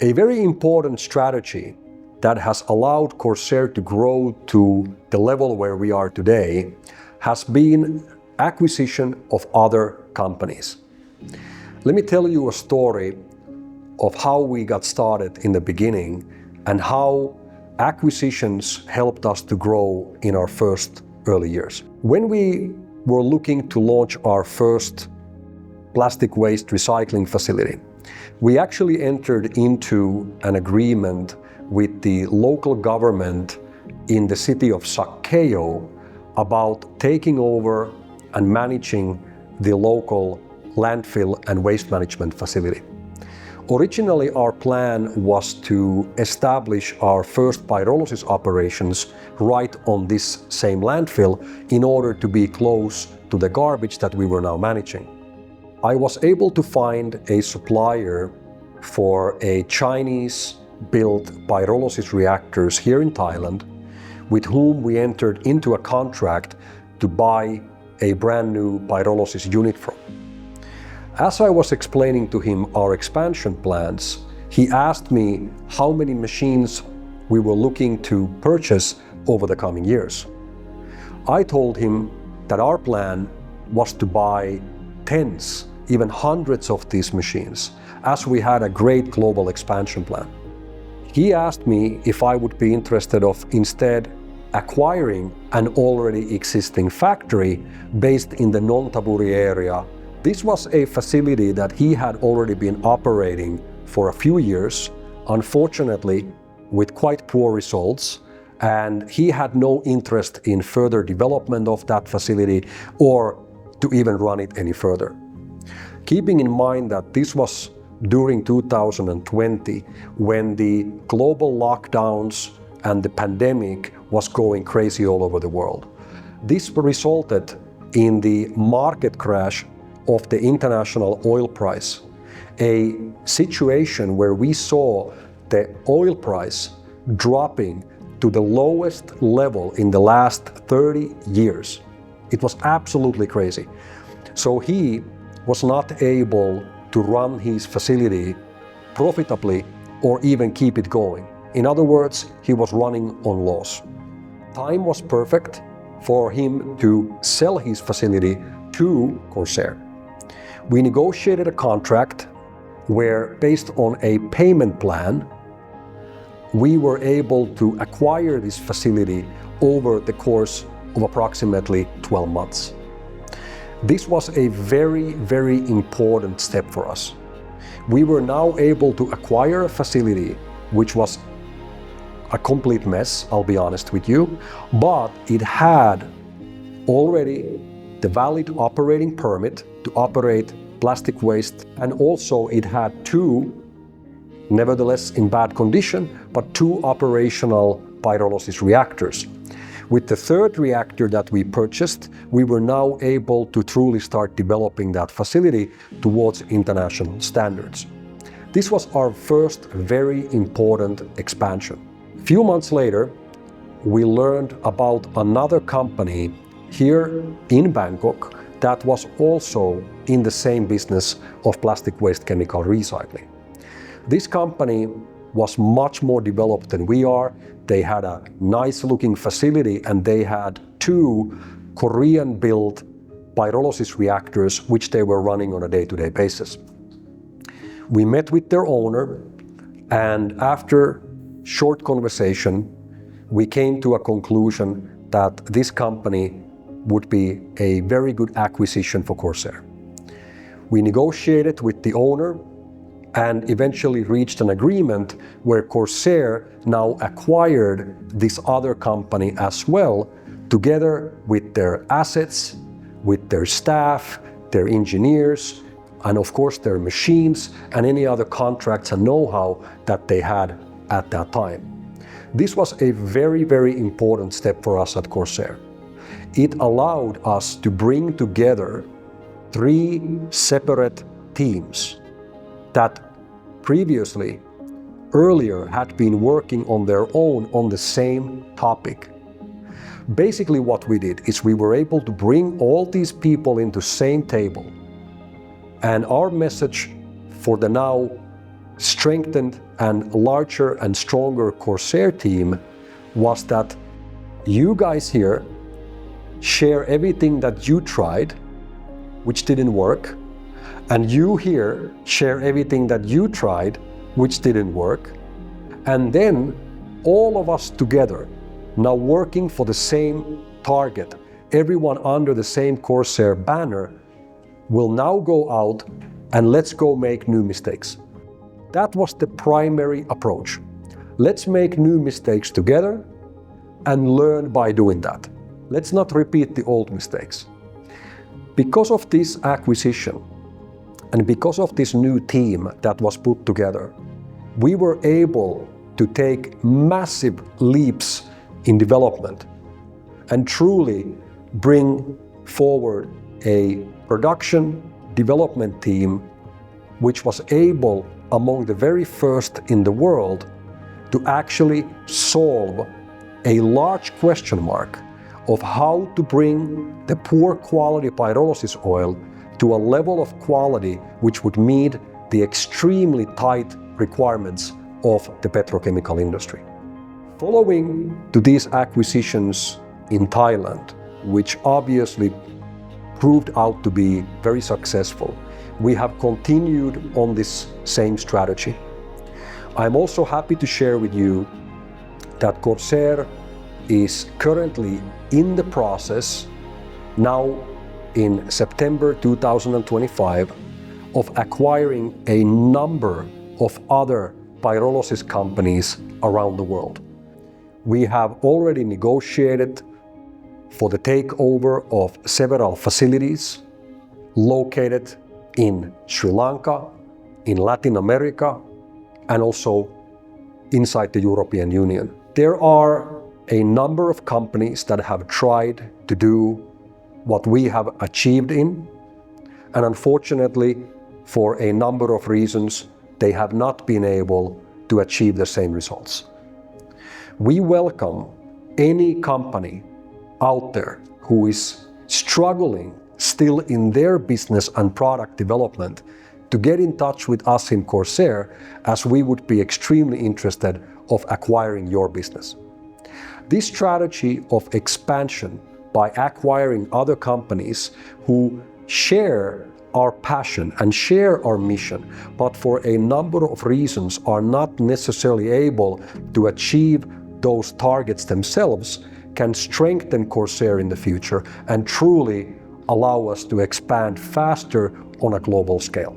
A very important strategy that has allowed Corsair to grow to the level where we are today has been acquisition of other companies. Let me tell you a story of how we got started in the beginning and how acquisitions helped us to grow in our first early years. When we were looking to launch our first plastic waste recycling facility, we actually entered into an agreement with the local government in the city of Sakeo about taking over and managing the local landfill and waste management facility. Originally, our plan was to establish our first pyrolysis operations right on this same landfill in order to be close to the garbage that we were now managing. I was able to find a supplier for a Chinese-built pyrolysis reactors here in Thailand, with whom we entered into a contract to buy a brand new pyrolysis unit from. As I was explaining to him our expansion plans, he asked me how many machines we were looking to purchase over the coming years. I told him that our plan was to buy tens, even hundreds of these machines, as we had a great global expansion plan. He asked me if I would be interested of instead acquiring an already existing factory based in the Nonthaburi area. This was a facility that he had already been operating for a few years, unfortunately with quite poor results, and he had no interest in further development of that facility or to even run it any further. Keeping in mind that this was during 2020, when the global lockdowns and the pandemic was going crazy all over the world. This resulted in the market crash of the international oil price, a situation where we saw the oil price dropping to the lowest level in the last 30 years. It was absolutely crazy. So he was not able to run his facility profitably or even keep it going. In other words, he was running on loss. Time was perfect for him to sell his facility to Corsair. We negotiated a contract where, based on a payment plan, we were able to acquire this facility over the course of approximately 12 months. This was a very, very important step for us. We were now able to acquire a facility which was a complete mess, I'll be honest with you, but it had already the valid operating permit to operate plastic waste, and also it had two, nevertheless in bad condition, but two operational pyrolysis reactors. With the third reactor that we purchased, we were now able to truly start developing that facility towards international standards. This was our first very important expansion. A few months later, we learned about another company here in Bangkok that was also in the same business of plastic waste chemical recycling. This company was much more developed than we are. They had a nice looking facility and they had two Korean-built pyrolysis reactors which they were running on a day-to-day basis. We met with their owner, and after short conversation, we came to a conclusion that this company would be a very good acquisition for Corsair. We negotiated with the owner and eventually reached an agreement where Corsair now acquired this other company as well, together with their assets, with their staff, their engineers, and of course their machines and any other contracts and know-how that they had at that time. This was a very, very important step for us at Corsair. It allowed us to bring together three separate teams that previously, earlier, had been working on their own on the same topic. Basically what we did is we were able to bring all these people into the same table, and our message for the now strengthened and larger and stronger Corsair team was that you guys here share everything that you tried, which didn't work, and you here share everything that you tried, which didn't work, and then all of us together, now working for the same target, everyone under the same Corsair banner, will now go out and let's go make new mistakes. That was the primary approach. Let's make new mistakes together and learn by doing that. Let's not repeat the old mistakes. Because of this acquisition and because of this new team that was put together, we were able to take massive leaps in development and truly bring forward a production development team which was able, among the very first in the world, to actually solve a large question mark of how to bring the poor quality pyrolysis oil to a level of quality which would meet the extremely tight requirements of the petrochemical industry. Following to these acquisitions in Thailand, which obviously proved out to be very successful, we have continued on this same strategy. I'm also happy to share with you that Corsair is currently in the process, now in September 2025, of acquiring a number of other pyrolysis companies around the world. We have already negotiated for the takeover of several facilities located in Sri Lanka, in Latin America, and also inside the European Union. There are a number of companies that have tried to do what we have achieved in, and unfortunately, for a number of reasons, they have not been able to achieve the same results. We welcome any company out there who is struggling still in their business and product development to get in touch with us in Corsair, as we would be extremely interested of acquiring your business. This strategy of expansion by acquiring other companies who share our passion and share our mission, but for a number of reasons are not necessarily able to achieve those targets themselves, can strengthen Corsair in the future and truly allow us to expand faster on a global scale.